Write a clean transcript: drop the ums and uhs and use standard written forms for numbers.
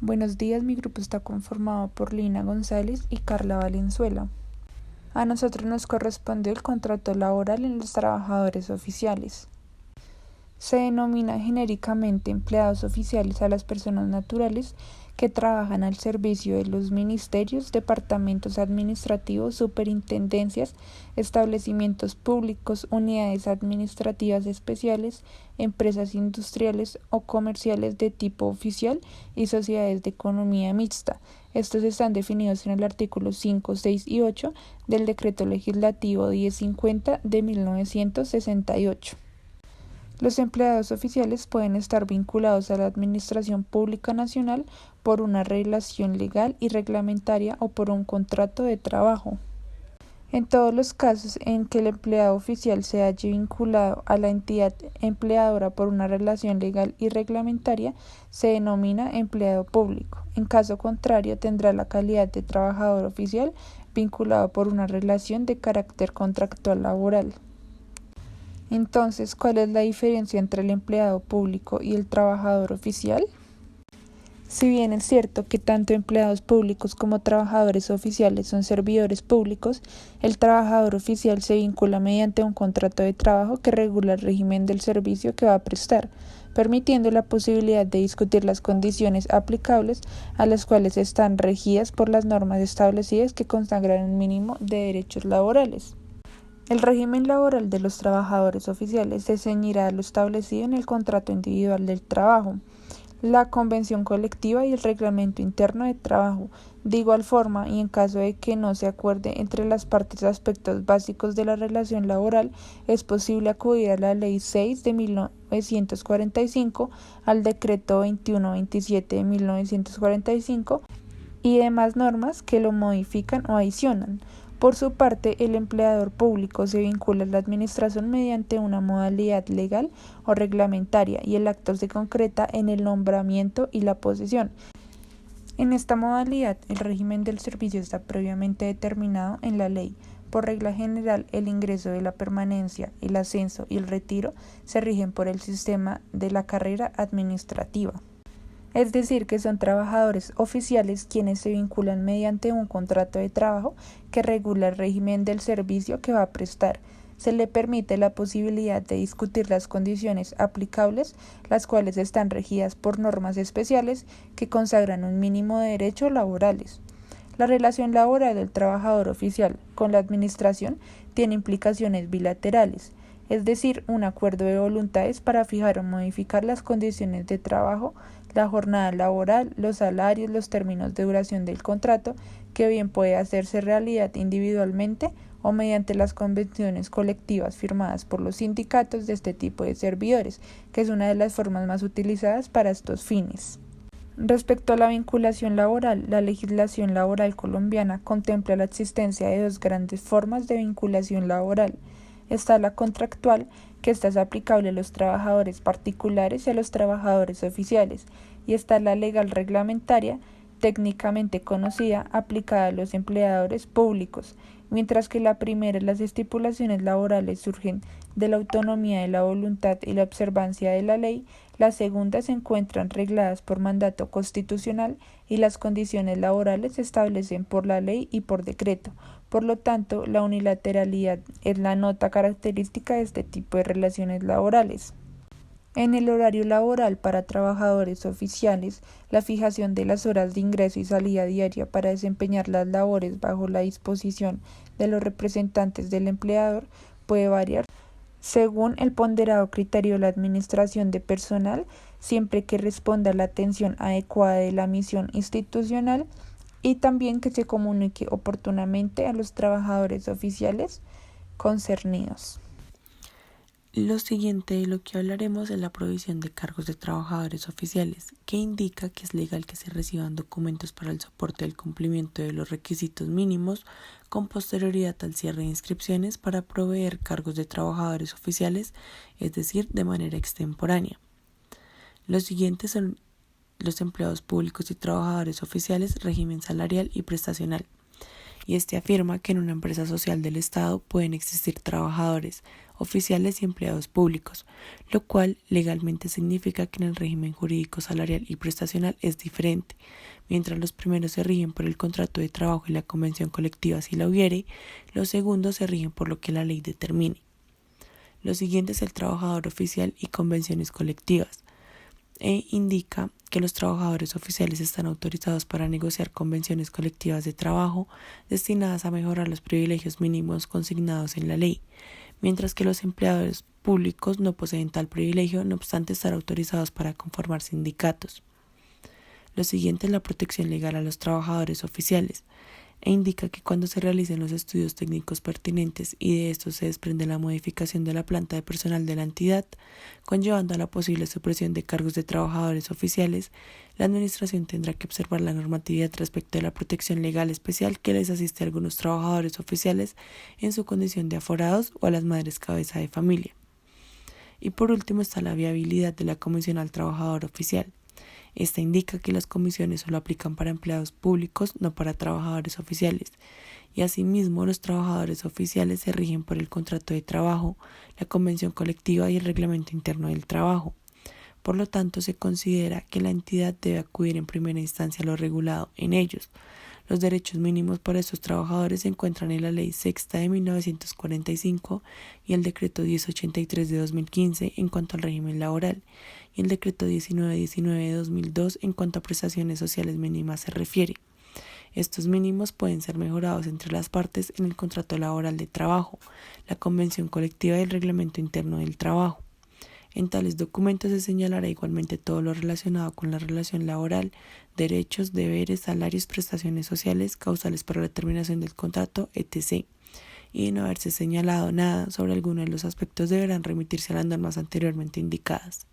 Buenos días, mi grupo está conformado por Lina González y Carla Valenzuela. A nosotros nos corresponde el contrato laboral en los trabajadores oficiales. Se denomina genéricamente empleados oficiales a las personas naturales que trabajan al servicio de los ministerios, departamentos administrativos, superintendencias, establecimientos públicos, unidades administrativas especiales, empresas industriales o comerciales de tipo oficial y sociedades de economía mixta. Estos están definidos en el artículo 5, 6 y 8 del Decreto Legislativo 1050 de 1968. Los empleados oficiales pueden estar vinculados a la Administración Pública Nacional por una relación legal y reglamentaria o por un contrato de trabajo. En todos los casos en que el empleado oficial se halle vinculado a la entidad empleadora por una relación legal y reglamentaria, se denomina empleado público. En caso contrario, tendrá la calidad de trabajador oficial vinculado por una relación de carácter contractual laboral. Entonces, ¿cuál es la diferencia entre el empleado público y el trabajador oficial? Si bien es cierto que tanto empleados públicos como trabajadores oficiales son servidores públicos, el trabajador oficial se vincula mediante un contrato de trabajo que regula el régimen del servicio que va a prestar, permitiendo la posibilidad de discutir las condiciones aplicables a las cuales están regidas por las normas establecidas que consagran un mínimo de derechos laborales. El régimen laboral de los trabajadores oficiales se ceñirá a lo establecido en el contrato individual del trabajo, la convención colectiva y el reglamento interno de trabajo. De igual forma, y en caso de que no se acuerde entre las partes aspectos básicos de la relación laboral, es posible acudir a la Ley 6 de 1945, al Decreto 2127 de 1945 y demás normas que lo modifican o adicionan. Por su parte, el empleador público se vincula a la administración mediante una modalidad legal o reglamentaria y el acto se concreta en el nombramiento y la posesión. En esta modalidad, el régimen del servicio está previamente determinado en la ley. Por regla general, el ingreso de la permanencia, el ascenso y el retiro se rigen por el sistema de la carrera administrativa. Es decir, que son trabajadores oficiales quienes se vinculan mediante un contrato de trabajo que regula el régimen del servicio que va a prestar. Se le permite la posibilidad de discutir las condiciones aplicables, las cuales están regidas por normas especiales que consagran un mínimo de derechos laborales. La relación laboral del trabajador oficial con la administración tiene implicaciones bilaterales, es decir, un acuerdo de voluntades para fijar o modificar las condiciones de trabajo, la jornada laboral, los salarios, los términos de duración del contrato, que bien puede hacerse realidad individualmente o mediante las convenciones colectivas firmadas por los sindicatos de este tipo de servidores, que es una de las formas más utilizadas para estos fines. Respecto a la vinculación laboral, la legislación laboral colombiana contempla la existencia de dos grandes formas de vinculación laboral. Está la contractual, que esta es aplicable a los trabajadores particulares y a los trabajadores oficiales, y está la legal reglamentaria, técnicamente conocida, aplicada a los empleadores públicos, mientras que la primera, las estipulaciones laborales surgen de la autonomía de la voluntad y la observancia de la ley, las segundas se encuentran regladas por mandato constitucional y las condiciones laborales se establecen por la ley y por decreto. Por lo tanto, la unilateralidad es la nota característica de este tipo de relaciones laborales. En el horario laboral para trabajadores oficiales, la fijación de las horas de ingreso y salida diaria para desempeñar las labores bajo la disposición de los representantes del empleador puede variar según el ponderado criterio de la administración de personal, siempre que responda a la atención adecuada de la misión institucional y también que se comunique oportunamente a los trabajadores oficiales concernidos. Lo siguiente de lo que hablaremos es la provisión de cargos de trabajadores oficiales, que indica que es legal que se reciban documentos para el soporte del cumplimiento de los requisitos mínimos con posterioridad al cierre de inscripciones para proveer cargos de trabajadores oficiales, es decir, de manera extemporánea. Los siguientes son los empleados públicos y trabajadores oficiales, régimen salarial y prestacional. y este afirma que en una empresa social del Estado pueden existir trabajadores oficiales y empleados públicos, lo cual legalmente significa que en el régimen jurídico salarial y prestacional es diferente. Mientras los primeros se rigen por el contrato de trabajo y la convención colectiva si la hubiere, los segundos se rigen por lo que la ley determine. Lo siguiente es el trabajador oficial y convenciones colectivas, indica que los trabajadores oficiales están autorizados para negociar convenciones colectivas de trabajo destinadas a mejorar los privilegios mínimos consignados en la ley, mientras que los empleadores públicos no poseen tal privilegio, no obstante estar autorizados para conformar sindicatos. Lo siguiente es la protección legal a los trabajadores oficiales, indica que cuando se realicen los estudios técnicos pertinentes y de estos se desprende la modificación de la planta de personal de la entidad, conllevando a la posible supresión de cargos de trabajadores oficiales, la Administración tendrá que observar la normatividad respecto de la protección legal especial que les asiste a algunos trabajadores oficiales en su condición de aforados o a las madres cabeza de familia. Y por último está la viabilidad de la comisión al trabajador oficial. Esta indica que las comisiones solo aplican para empleados públicos, no para trabajadores oficiales, y asimismo los trabajadores oficiales se rigen por el contrato de trabajo, la convención colectiva y el reglamento interno del trabajo. Por lo tanto, se considera que la entidad debe acudir en primera instancia a lo regulado en ellos. Los derechos mínimos para estos trabajadores se encuentran en la Ley Sexta de 1945 y el Decreto 1083 de 2015 en cuanto al régimen laboral, y el Decreto 1919 de 2002 en cuanto a prestaciones sociales mínimas se refiere. Estos mínimos pueden ser mejorados entre las partes en el contrato laboral de trabajo, la convención colectiva y el reglamento interno del trabajo. En tales documentos se señalará igualmente todo lo relacionado con la relación laboral, derechos, deberes, salarios, prestaciones sociales, causales para la terminación del contrato, etc. Y de no haberse señalado nada sobre alguno de los aspectos deberán remitirse a las normas anteriormente indicadas.